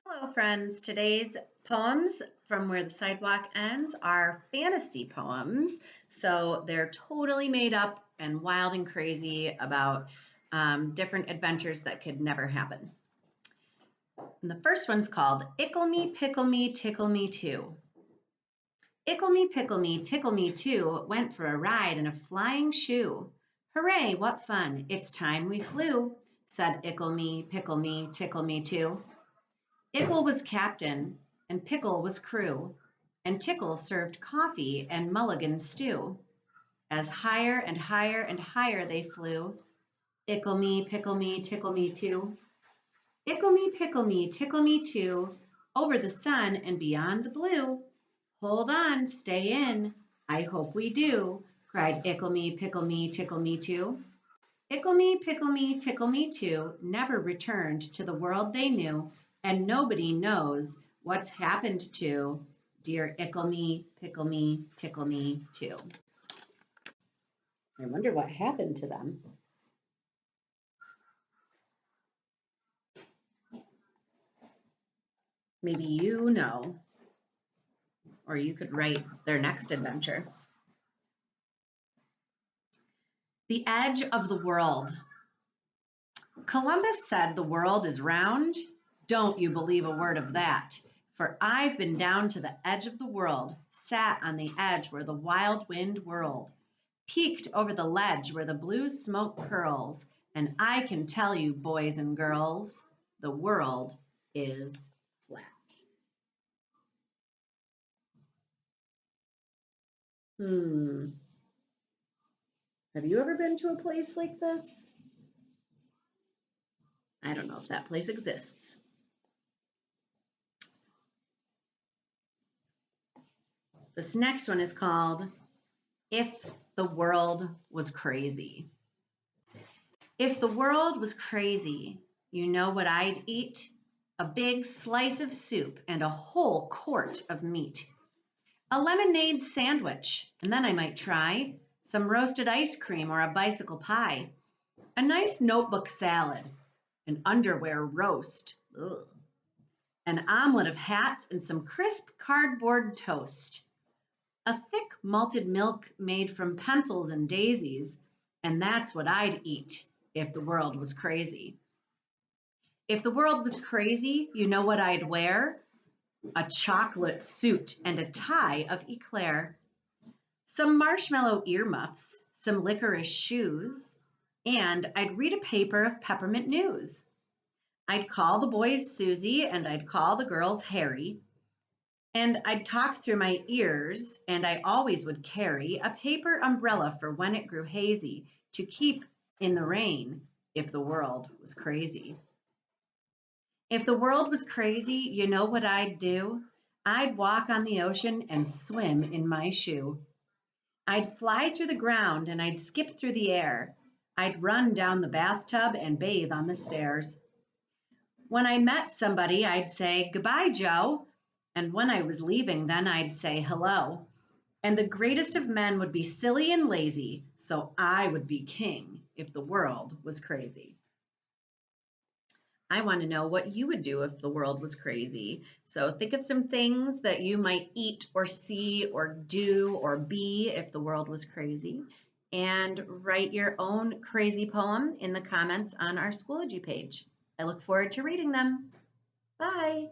Hello, friends. Today's poems from Where the Sidewalk Ends are fantasy poems. So they're totally made up and wild and crazy about different adventures that could never happen. And the first one's called Ickle Me, Pickle Me, Tickle Me Too. Ickle me, pickle me, tickle me too, went for a ride in a flying shoe. Hooray, what fun, it's time we flew, said Ickle me, pickle me, tickle me too. Ickle was captain, and Pickle was crew, and Tickle served coffee and mulligan stew. As higher and higher and higher they flew, Ickle me, pickle me, tickle me too. Ickle me, pickle me, tickle me too, over the sun and beyond the blue. Hold on, stay in, I hope we do, cried Ickle me, pickle me, tickle me too. Ickle me, pickle me, tickle me too, never returned to the world they knew, and nobody knows what's happened to dear Ickle me, pickle me, tickle me too. I wonder what happened to them. Maybe you know, or you could write their next adventure. The edge of the world. Columbus said the world is round. Don't you believe a word of that, for I've been down to the edge of the world, sat on the edge where the wild wind whirled, peeked over the ledge where the blue smoke curls, and I can tell you, boys and girls, the world is flat. Have you ever been to a place like this? I don't know if that place exists. This next one is called If the World Was Crazy. If the world was crazy, you know what I'd eat? A big slice of soup and a whole quart of meat. A lemonade sandwich, and then I might try some roasted ice cream or a bicycle pie. A nice notebook salad, an underwear roast, ugh, an omelet of hats, and some crisp cardboard toast. A thick malted milk made from pencils and daisies, and that's what I'd eat if the world was crazy. If the world was crazy, you know what I'd wear? A chocolate suit and a tie of eclair, some marshmallow earmuffs, some licorice shoes, and I'd read a paper of peppermint news. I'd call the boys Susie and I'd call the girls Harry, and I'd talk through my ears, and I always would carry a paper umbrella for when it grew hazy to keep in the rain if the world was crazy. If the world was crazy, you know what I'd do? I'd walk on the ocean and swim in my shoe. I'd fly through the ground and I'd skip through the air. I'd run down the bathtub and bathe on the stairs. When I met somebody, I'd say, "Goodbye, Joe." And when I was leaving, then I'd say hello. And the greatest of men would be silly and lazy, so I would be king if the world was crazy. I want to know what you would do if the world was crazy. So think of some things that you might eat or see or do or be if the world was crazy. And write your own crazy poem in the comments on our Schoology page. I look forward to reading them. Bye.